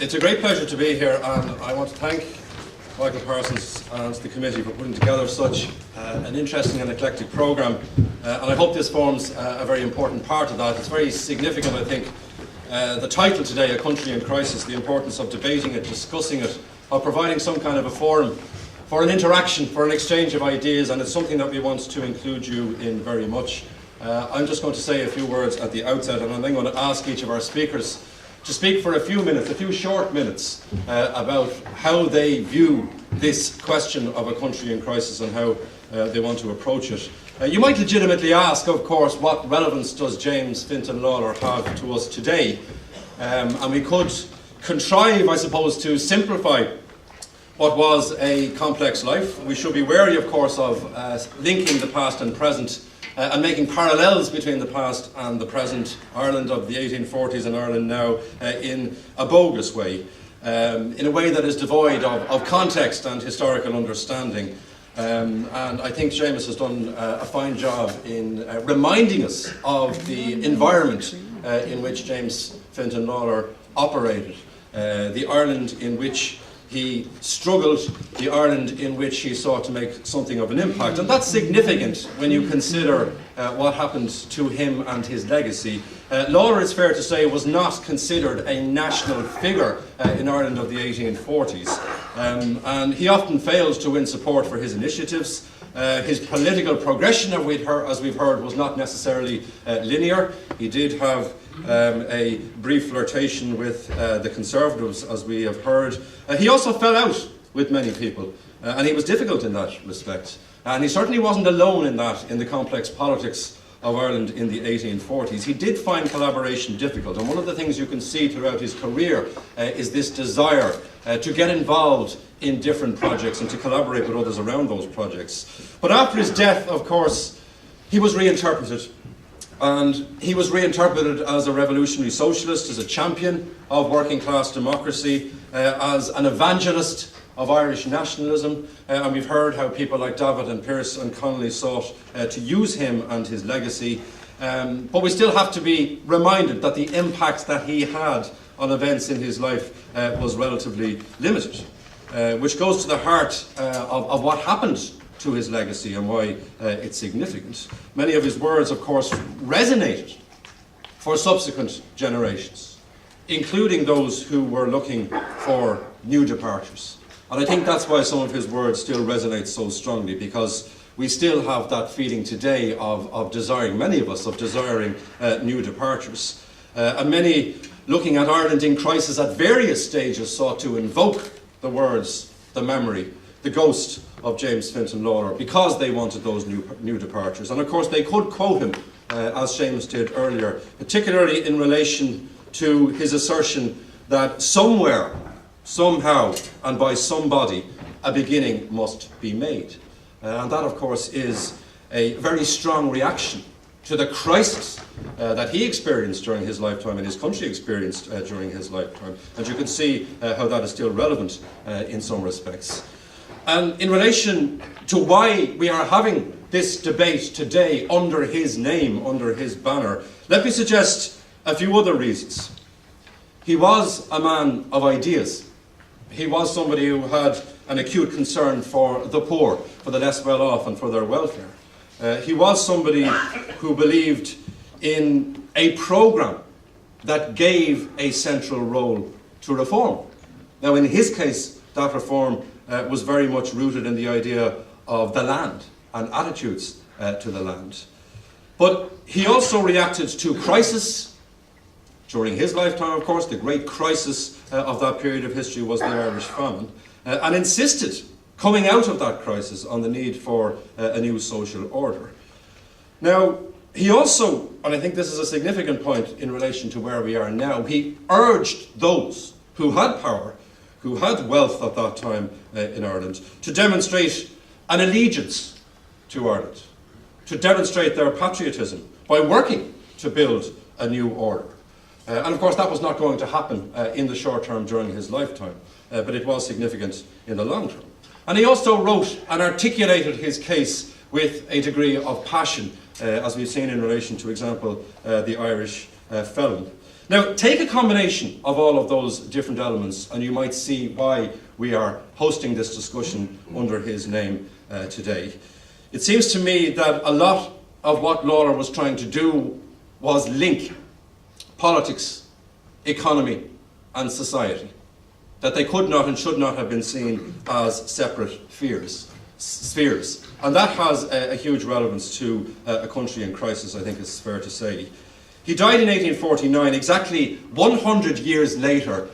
It's a great pleasure to be here, and I want to thank Michael Parsons and the committee for putting together such an interesting and eclectic programme, and I hope this forms a very important part of that. It's very significant, I think, the title today, A Country in Crisis, the importance of debating it, discussing it, of providing some kind of a forum for an interaction, for an exchange of ideas, and it's something that we want to include you in very much. I'm just going to say a few words at the outset, and I'm then going to ask each of our speakers to speak for a few minutes, a few short minutes, about how they view this question of a country in crisis and how they want to approach it. You might legitimately ask, of course, what relevance does James Fintan Lalor have to us today? And we could contrive, I suppose, to simplify what was a complex life. We should be wary, of course, of linking the past and present and making parallels between the past and the present, Ireland of the 1840s and Ireland now, in a bogus way, in a way that is devoid of context and historical understanding. And I think Seamus has done a fine job in reminding us of the environment in which James Fintan Lalor operated, the Ireland in which he struggled, the Ireland in which he sought to make something of an impact. And that's significant when you consider what happened to him and his legacy. Lalor, it's fair to say, was not considered a national figure in Ireland of the 1840s. And he often failed to win support for his initiatives. His political progression, as we've heard, was not necessarily linear. He did have a brief flirtation with the Conservatives, as we have heard. He also fell out with many people, and he was difficult in that respect. And he certainly wasn't alone in that, in the complex politics of Ireland in the 1840s. He did find collaboration difficult, and one of the things you can see throughout his career is this desire to get involved in different projects and to collaborate with others around those projects. But after his death, of course, he was reinterpreted. And he was reinterpreted as a revolutionary socialist, as a champion of working class democracy, as an evangelist of Irish nationalism. And we've heard how people like David and Pearse and Connolly sought to use him and his legacy. But we still have to be reminded that the impact that he had on events in his life was relatively limited, which goes to the heart of what happened to his legacy and why it's significant. Many of his words, of course, resonated for subsequent generations, including those who were looking for new departures. And I think that's why some of his words still resonate so strongly, because we still have that feeling today of desiring, many of us, of desiring new departures. And many, looking at Ireland in crisis at various stages, sought to invoke the words, the memory, the ghost of James Fintan Lalor, because they wanted those new departures. And of course they could quote him, as Seamus did earlier, particularly in relation to his assertion that somewhere, somehow, and by somebody, a beginning must be made. And that, of course, is a very strong reaction to the crisis that he experienced during his lifetime and his country experienced during his lifetime. And you can see how that is still relevant in some respects. And in relation to why we are having this debate today under his name, under his banner, let me suggest a few other reasons. He was a man of ideas. He was somebody who had an acute concern for the poor, for the less well off, and for their welfare. He was somebody who believed in a programme that gave a central role to reform. Now, in his case, that reform was very much rooted in the idea of the land and attitudes to the land. But he also reacted to crisis. During his lifetime, of course, the great crisis of that period of history was the Irish famine, and insisted, coming out of that crisis, on the need for a new social order. Now, he also, and I think this is a significant point in relation to where we are now, he urged those who had power, who had wealth at that time in Ireland, to demonstrate an allegiance to Ireland, to demonstrate their patriotism by working to build a new order. And of course that was not going to happen in the short term during his lifetime, but it was significant in the long term. And he also wrote and articulated his case with a degree of passion, as we've seen in relation to, example, the Irish felon. Now, take a combination of all of those different elements and you might see why we are hosting this discussion under his name today. It seems to me that a lot of what Lalor was trying to do was link politics, economy and society. That they could not and should not have been seen as separate spheres. And that has a huge relevance to a country in crisis, I think it's fair to say. He died in 1849, exactly 100 years later,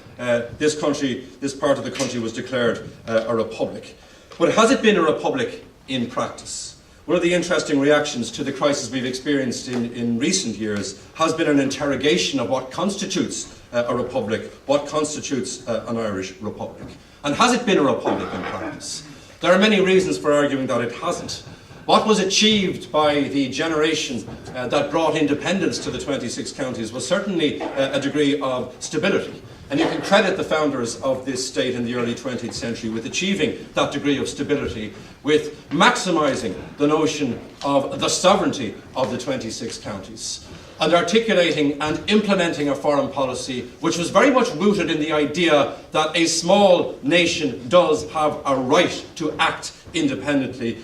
this part of the country was declared a republic. But has it been a republic in practice? One of the interesting reactions to the crisis we've experienced in recent years has been an interrogation of what constitutes a republic, what constitutes an Irish republic. And has it been a republic in practice? There are many reasons for arguing that it hasn't. What was achieved by the generation that brought independence to the 26 counties was certainly a degree of stability. And you can credit the founders of this state in the early 20th century with achieving that degree of stability, with maximising the notion of the sovereignty of the 26 counties, and articulating and implementing a foreign policy which was very much rooted in the idea that a small nation does have a right to act independently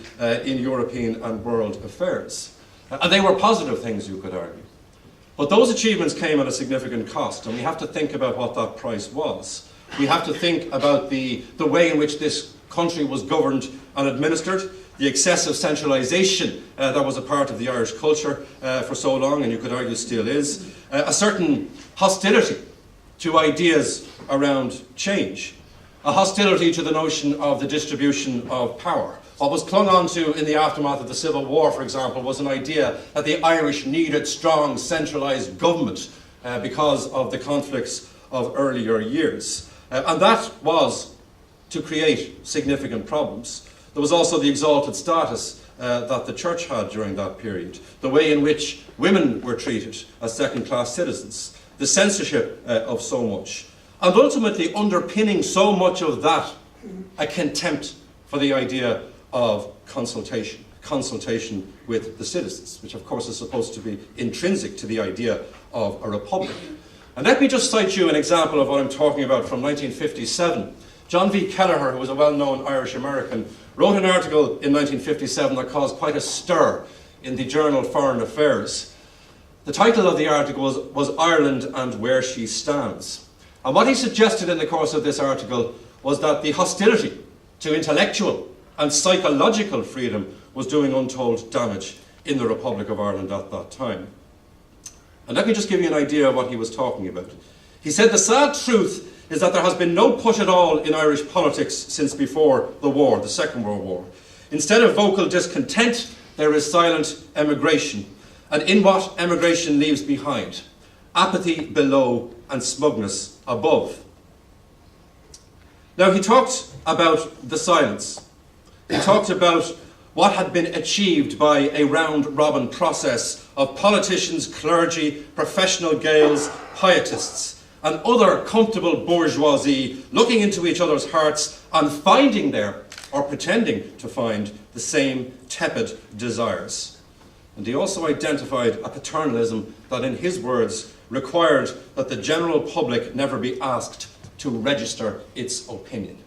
in European and world affairs. And they were positive things, you could argue. But those achievements came at a significant cost, and we have to think about what that price was. We have to think about the way in which this country was governed and administered, the excessive centralisation that was a part of the Irish culture for so long, and you could argue still is, a certain hostility to ideas around change, a hostility to the notion of the distribution of power. What was clung on to in the aftermath of the Civil War, for example, was an idea that the Irish needed strong centralised government because of the conflicts of earlier years. And that was to create significant problems. There was also the exalted status that the church had during that period, the way in which women were treated as second-class citizens, the censorship of so much, and ultimately underpinning so much of that a contempt for the idea of consultation with the citizens, which of course is supposed to be intrinsic to the idea of a republic. And let me just cite you an example of what I'm talking about from 1957. John V. Kelleher, who was a well-known Irish-American, wrote an article in 1957 that caused quite a stir in the journal Foreign Affairs. The title of the article was Ireland and Where She Stands. And what he suggested in the course of this article was that the hostility to intellectual and psychological freedom was doing untold damage in the Republic of Ireland at that time. And let me just give you an idea of what he was talking about. He said, the sad truth is that there has been no push at all in Irish politics since before the war, the Second World War. Instead of vocal discontent, there is silent emigration. And in what emigration leaves behind? Apathy below and smugness above. Now he talked about the silence. He talked about what had been achieved by a round-robin process of politicians, clergy, professional Gaels, pietists, and other comfortable bourgeoisie looking into each other's hearts and finding there, or pretending to find, the same tepid desires. And he also identified a paternalism that, in his words, required that the general public never be asked to register its opinion.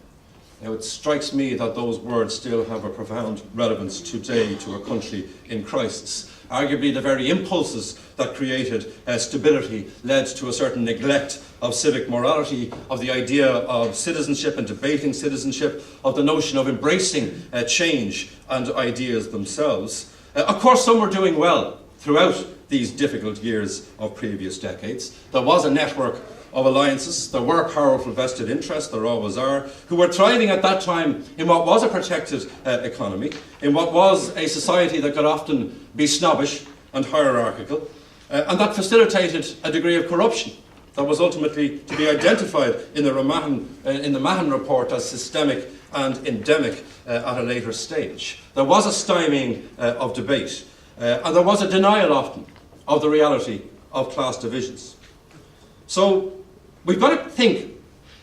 Now, it strikes me that those words still have a profound relevance today to a country in crisis. Arguably, the very impulses that created stability led to a certain neglect of civic morality, of the idea of citizenship and debating citizenship, of the notion of embracing change and ideas themselves. Of course, some were doing well throughout these difficult years of previous decades. There was a network of alliances, there were powerful vested interests, there always are, who were thriving at that time in what was a protected economy, in what was a society that could often be snobbish and hierarchical, and that facilitated a degree of corruption that was ultimately to be identified in the Mahon report as systemic and endemic at a later stage. There was a stymieing of debate, and there was a denial often of the reality of class divisions. So we've got to think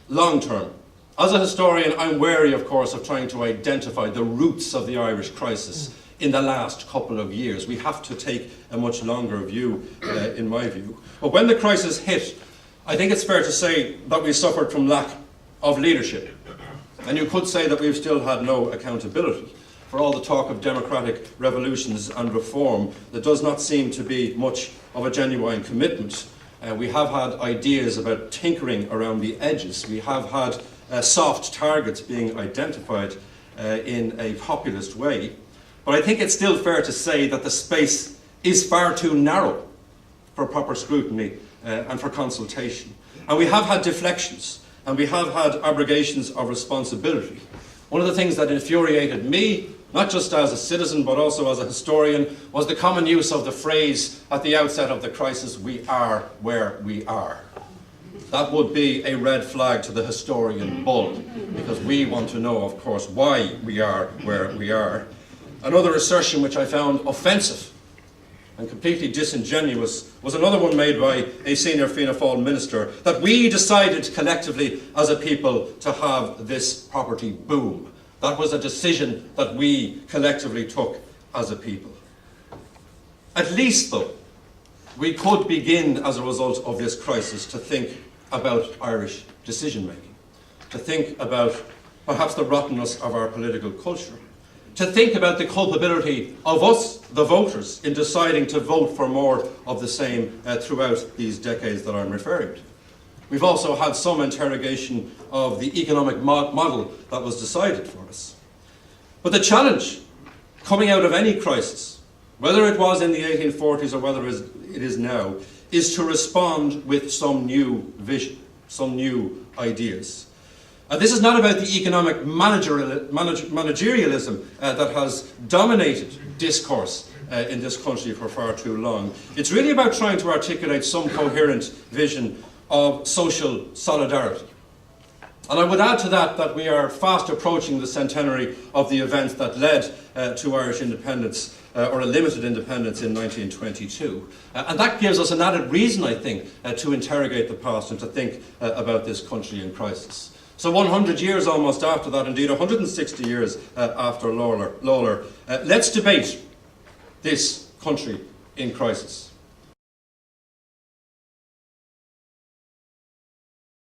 long term. As a historian, I'm wary, of course, of trying to identify the roots of the Irish crisis in the last couple of years. We have to take a much longer view, in my view. But when the crisis hit, I think it's fair to say that we suffered from lack of leadership. And you could say that we've still had no accountability. For all the talk of democratic revolutions and reform, there does not seem to be much of a genuine commitment. We have had ideas about tinkering around the edges. We have had soft targets being identified in a populist way. But I think it's still fair to say that the space is far too narrow for proper scrutiny and for consultation. And we have had deflections, and we have had abrogations of responsibility. One of the things that infuriated me, not just as a citizen but also as a historian, was the common use of the phrase at the outset of the crisis, "We are where we are." That would be a red flag to the historian bull, because we want to know, of course, why we are where we are. Another assertion which I found offensive and completely disingenuous was another one made by a senior Fianna Fáil minister, that we decided collectively as a people to have this property boom. That was a decision that we collectively took as a people. At least, though, we could begin as a result of this crisis to think about Irish decision-making, to think about perhaps the rottenness of our political culture, to think about the culpability of us, the voters, in deciding to vote for more of the same throughout these decades that I'm referring to. We've also had some interrogation of the economic model that was decided for us. But the challenge coming out of any crisis, whether it was in the 1840s or whether it is now, is to respond with some new vision, some new ideas. This is not about the economic managerialism that has dominated discourse in this country for far too long. It's really about trying to articulate some coherent vision of social solidarity. And I would add to that we are fast approaching the centenary of the event that led to Irish independence, or a limited independence, in 1922. And that gives us an added reason, I think, to interrogate the past and to think about this country in crisis. So 100 years almost after that, indeed 160 years after Lalor, let's debate this country in crisis.